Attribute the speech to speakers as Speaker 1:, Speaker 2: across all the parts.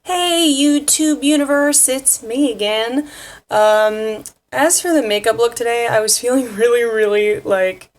Speaker 1: Hey YouTube universe, it's me again. As for the makeup look today, I was feeling really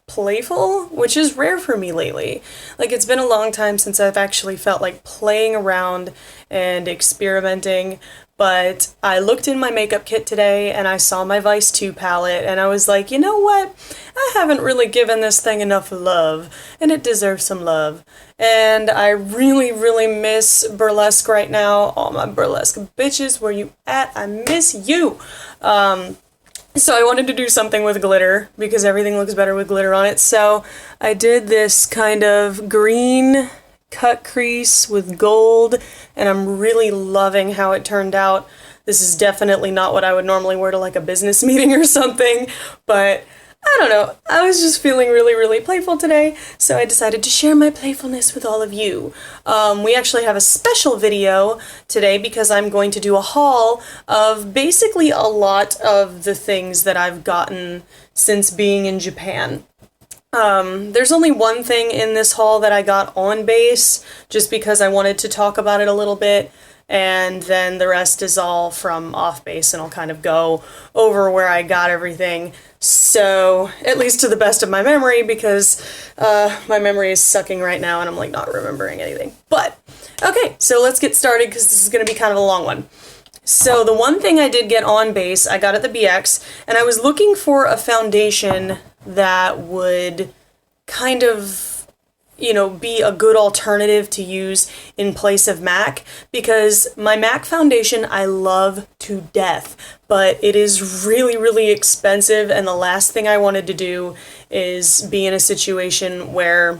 Speaker 1: playful, which is rare for me lately. Like it's been a long time since I've actually felt like playing around and experimenting, but I looked in my makeup kit today and I saw my Vice 2 palette and I was like, you know what? I haven't really given this thing enough love and it deserves some love. And I really miss burlesque right now. All my burlesque bitches, where you at? I miss you. So I wanted to do something with glitter because everything looks better with glitter on it. So I did this kind of green cut crease with gold, and I'm really loving how it turned out. This is definitely not what I would normally wear to like a business meeting or something, but I don't know. I was just feeling really playful today, so I decided to share my playfulness with all of you. We actually have a special video today because I'm going to do a haul of basically a lot of the things that I've gotten since being in Japan. There's only one thing in this haul that I got on base, just because I wanted to talk about it a little bit, and then the rest is all from off base, and I'll kind of go over where I got everything. So, at least to the best of my memory, because my memory is sucking right now and I'm like not remembering anything. But, okay, so let's get started because this is going to be kind of a long one. So the one thing I did get on base, I got at the BX, and I was looking for a foundation that would kind of, you know, be a good alternative to use in place of MAC, because my MAC foundation I love to death, but it is really expensive, and the last thing I wanted to do is be in a situation where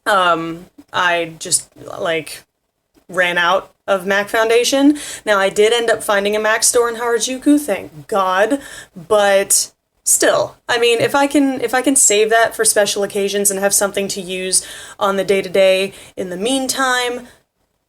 Speaker 1: I just like ran out of MAC foundation. Now I did end up finding a MAC store in Harajuku, thank God, but still, I mean, if I can save that for special occasions and have something to use on the day-to-day in the meantime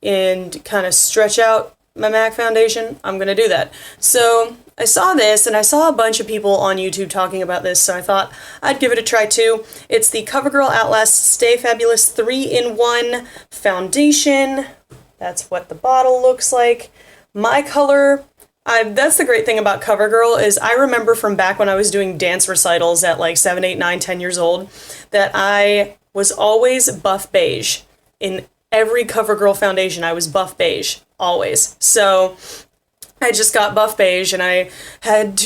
Speaker 1: and kind of stretch out my MAC foundation, I'm gonna do that. So I saw this and I saw a bunch of people on YouTube talking about this, so I thought I'd give it a try too. It's the CoverGirl Outlast Stay Fabulous 3-in-1 foundation. That's what the bottle looks like. My color, that's the great thing about CoverGirl, is I remember from back when I was doing dance recitals at like 7, 8, 9, 10 years old, that I was always buff beige. In every CoverGirl foundation, I was buff beige, always. So I just got buff beige, and I got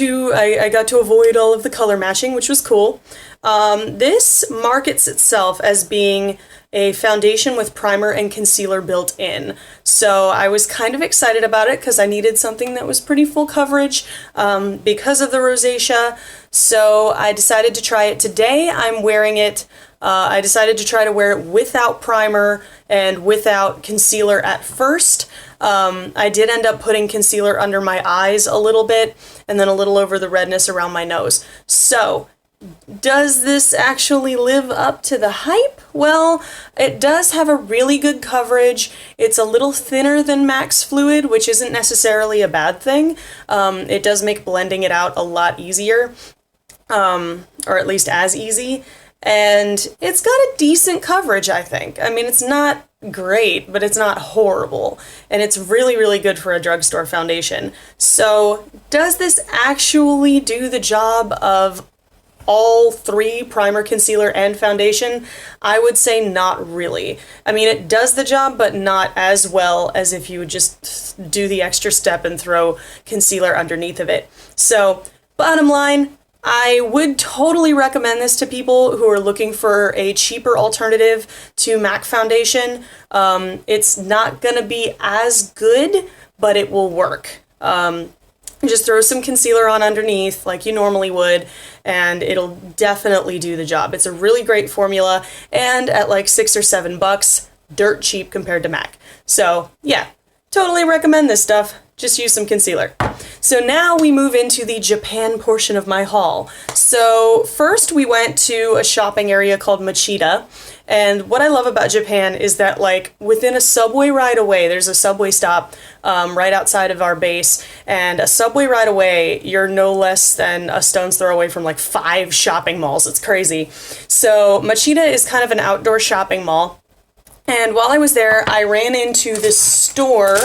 Speaker 1: to avoid all of the color matching, which was cool. This markets itself as being a foundation with primer and concealer built in. So I was kind of excited about it because I needed something that was pretty full coverage because of the rosacea. So I decided to try it today. I'm wearing it. I decided to try to wear it without primer and without concealer at first. I did end up putting concealer under my eyes a little bit and then a little over the redness around my nose. So does this actually live up to the hype? Well, it does have a really good coverage. It's a little thinner than Max Fluid, which isn't necessarily a bad thing. It does make blending it out a lot easier, or at least as easy. And it's got a decent coverage, I think. I mean, it's not great, but it's not horrible. And it's really good for a drugstore foundation. So, does this actually do the job of all three, primer, concealer, and foundation? I would say not really. I mean, it does the job, but not as well as if you would just do the extra step and throw concealer underneath of it. So, bottom line, I would totally recommend this to people who are looking for a cheaper alternative to MAC foundation. It's not gonna be as good, but it will work. Just throw some concealer on underneath like you normally would, and it'll definitely do the job. It's a really great formula, and at like $6 or $7, dirt cheap compared to MAC. So yeah, totally recommend this stuff. Just use some concealer. So now we move into the Japan portion of my haul. So first we went to a shopping area called Machida, and what I love about Japan is that like within a subway ride away, there's a subway stop right outside of our base, and a subway ride away, you're no less than a stone's throw away from like 5 shopping malls. It's crazy. So Machida is kind of an outdoor shopping mall, and while I was there, I ran into this store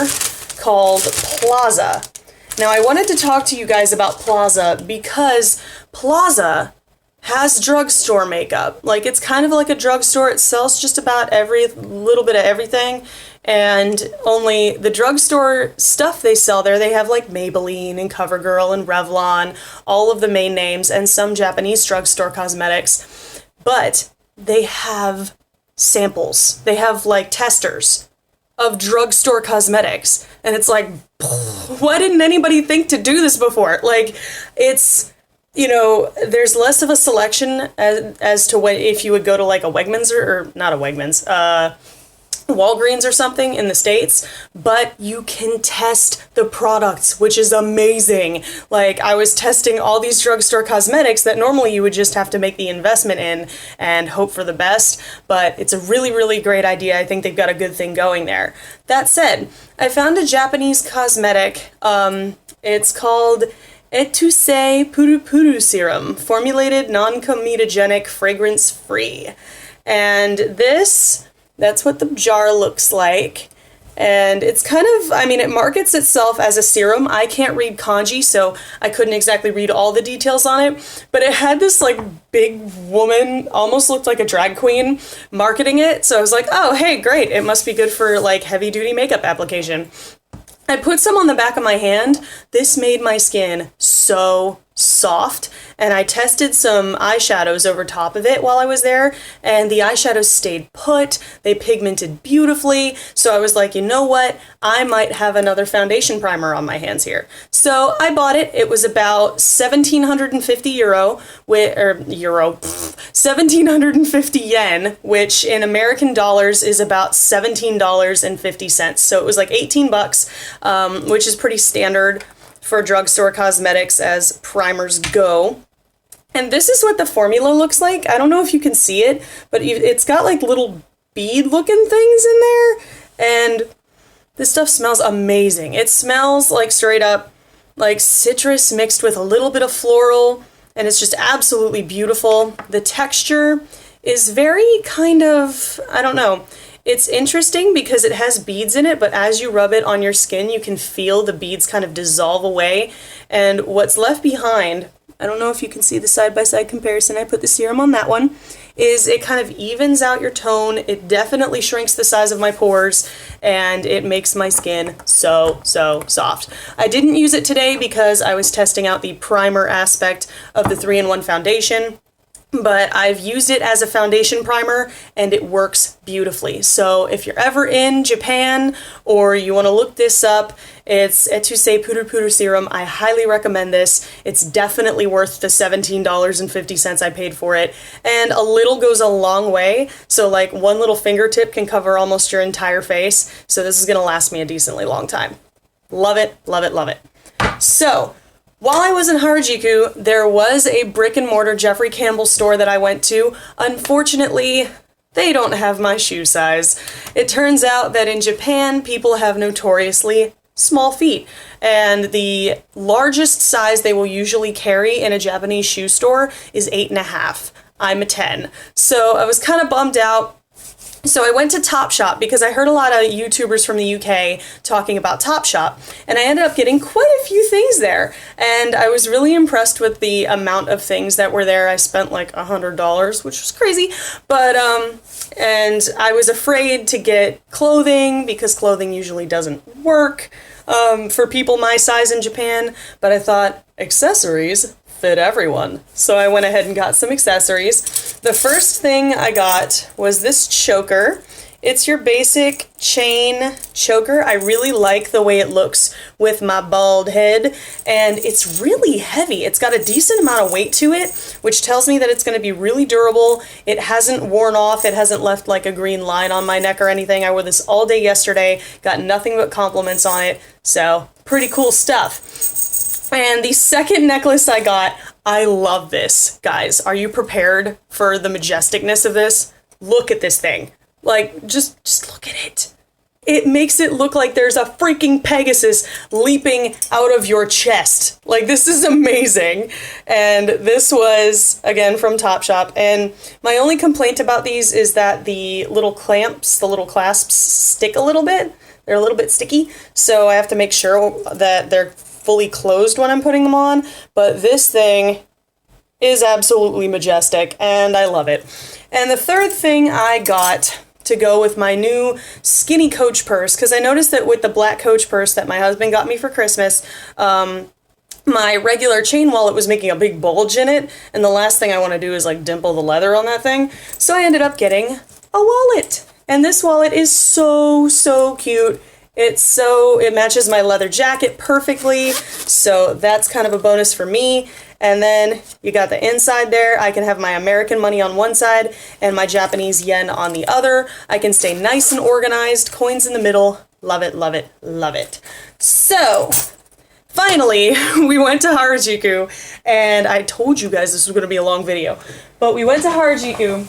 Speaker 1: called Plaza. Now, I wanted to talk to you guys about Plaza because Plaza has drugstore makeup. Like, it's kind of like a drugstore. It sells just about every little bit of everything, and only the drugstore stuff they sell there, they have like Maybelline and CoverGirl and Revlon, all of the main names, and some Japanese drugstore cosmetics. But they have samples. They have like testers of drugstore cosmetics. And it's like, why didn't anybody think to do this before? Like, it's, you know, there's less of a selection as to what if you would go to like a Wegmans or not a Wegmans, Walgreens or something in the States, but you can test the products, which is amazing. Like, I was testing all these drugstore cosmetics that normally you would just have to make the investment in and hope for the best, but it's a really, really great idea. I think they've got a good thing going there. That said, I found a Japanese cosmetic. It's called Etusei Puru Puru Serum, formulated non-comedogenic, fragrance-free. And that's what the jar looks like. And it's kind of, I mean, it markets itself as a serum. I can't read kanji, so I couldn't exactly read all the details on it. But it had this, like, big woman, almost looked like a drag queen, marketing it. So I was like, oh, hey, great. It must be good for, like, heavy-duty makeup application. I put some on the back of my hand. This made my skin so soft, and I tested some eyeshadows over top of it while I was there, and the eyeshadows stayed put. They pigmented beautifully, so I was like, you know what? I might have another foundation primer on my hands here. So I bought it. It was about 1,750 euro, 1,750 yen, which in American dollars is about $17.50. So it was like 18 bucks, which is pretty standard for drugstore cosmetics as primers go. And this is what the formula looks like. I don't know if you can see it, but it's got like little bead looking things in there, and this stuff smells amazing. It smells like straight up like citrus mixed with a little bit of floral, and it's just absolutely beautiful. The texture is very kind of, I don't know, it's interesting because it has beads in it, but as you rub it on your skin, you can feel the beads kind of dissolve away. And what's left behind, I don't know if you can see the side-by-side comparison, I put the serum on that one, is it kind of evens out your tone. It definitely shrinks the size of my pores, and it makes my skin so soft. I didn't use it today because I was testing out the primer aspect of the 3-in-1 foundation, but I've used it as a foundation primer, and it works beautifully. So if you're ever in Japan or you want to look this up, it's Etusei Puru Puru Serum. I highly recommend this. It's definitely worth the $17.50 I paid for it. And a little goes a long way. So like one little fingertip can cover almost your entire face. So this is going to last me a decently long time. Love it, love it, love it. So while I was in Harajuku, there was a brick and mortar Jeffrey Campbell store that I went to. Unfortunately, they don't have my shoe size. It turns out that in Japan, people have notoriously small feet, and the largest size they will usually carry in a Japanese shoe store is 8.5. I'm a 10. So I was kind of bummed out. So I went to Topshop because I heard a lot of YouTubers from the UK talking about Topshop, and I ended up getting quite a few things there, and I was really impressed with the amount of things that were there. I spent like $100, which was crazy, but and I was afraid to get clothing because clothing usually doesn't work for people my size in Japan, but I thought accessories fit everyone. So I went ahead and got some accessories. The first thing I got was this choker. It's your basic chain choker. I really like the way it looks with my bald head, and it's really heavy. It's got a decent amount of weight to it, which tells me that it's going to be really durable. It hasn't worn off. It hasn't left like a green line on my neck or anything. I wore this all day yesterday, got nothing but compliments on it, so pretty cool stuff. And the second necklace I got, I love this. Guys, are you prepared for the majesticness of this? Look at this thing. Like, just look at it. It makes it look like there's a freaking Pegasus leaping out of your chest. Like, this is amazing. And this was, again, from Topshop. And my only complaint about these is that the little clamps, the little clasps, stick a little bit. They're a little bit sticky, so I have to make sure that they're fully closed when I'm putting them on. But this thing is absolutely majestic, and I love it. And the third thing I got to go with my new skinny Coach purse, because I noticed that with the black Coach purse that my husband got me for Christmas, my regular chain wallet was making a big bulge in it, and the last thing I want to do is like dimple the leather on that thing. So I ended up getting a wallet. And this wallet is so cute. It matches my leather jacket perfectly, so that's kind of a bonus for me. And then you got the inside there. I can have my American money on one side and my Japanese yen on the other. I can stay nice and organized, coins in the middle. Love it, love it, love it. So, finally, we went to Harajuku, and I told you guys this was going to be a long video, but we went to Harajuku,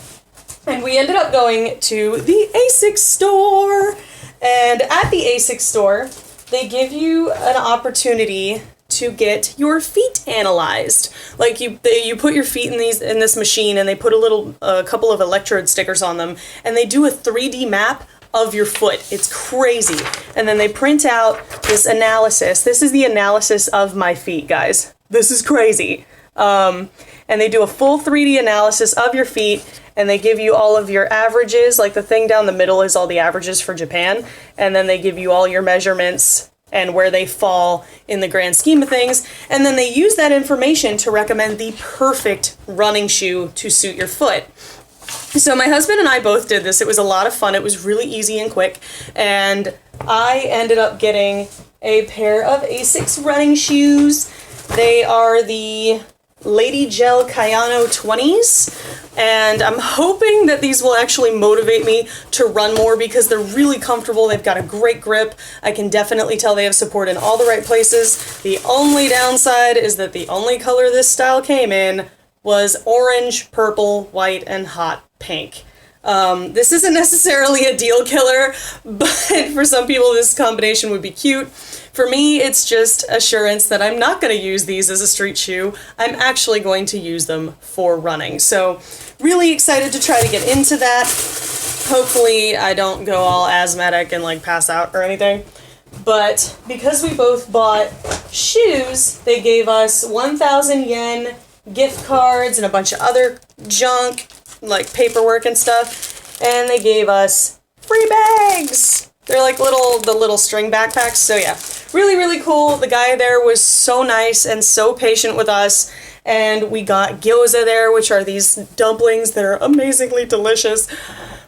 Speaker 1: and we ended up going to the ASICS store. And at the ASICS store, they give you an opportunity to get your feet analyzed. Like you put your feet in this machine, and they put a couple of electrode stickers on them, and they do a 3D map of your foot. It's crazy. And then they print out this analysis. This is the analysis of my feet, guys. This is crazy. And they do a full 3D analysis of your feet, and they give you all of your averages. Like the thing down the middle is all the averages for Japan, and then they give you all your measurements and where they fall in the grand scheme of things, and then they use that information to recommend the perfect running shoe to suit your foot. So my husband and I both did this. It was a lot of fun. It was really easy and quick, and I ended up getting a pair of ASICS running shoes. They are the Lady Gel Kayano 20s, and I'm hoping that these will actually motivate me to run more because they're really comfortable. They've got a great grip. I can definitely tell they have support in all the right places. The only downside is that the only color this style came in was orange, purple, white, and hot pink. This isn't necessarily a deal killer, but for some people this combination would be cute. For me, it's just assurance that I'm not going to use these as a street shoe. I'm actually going to use them for running. So really excited to try to get into that. Hopefully I don't go all asthmatic and like pass out or anything. But because we both bought shoes, they gave us 1,000 yen gift cards and a bunch of other junk, like paperwork and stuff. And they gave us free bags. They're like the little string backpacks. So yeah, really cool. The guy there was so nice and so patient with us. And we got gyoza there, which are these dumplings that are amazingly delicious.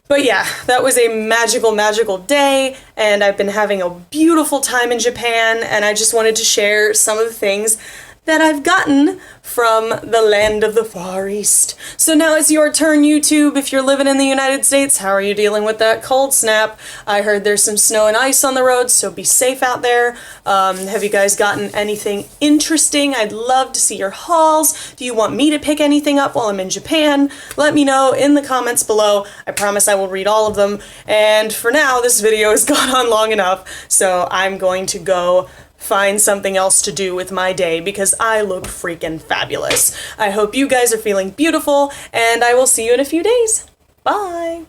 Speaker 1: But yeah, that was a magical day, and I've been having a beautiful time in Japan, and I just wanted to share some of the things that I've gotten from the land of the Far East. So now it's your turn, YouTube. If you're living in the United States, how are you dealing with that cold snap? I heard there's some snow and ice on the roads, so be safe out there. Have you guys gotten anything interesting? I'd love to see your hauls. Do you want me to pick anything up while I'm in Japan? Let me know in the comments below. I promise I will read all of them. And for now, this video has gone on long enough, so I'm going to go find something else to do with my day because I look freaking fabulous. I hope you guys are feeling beautiful, and I will see you in a few days. Bye!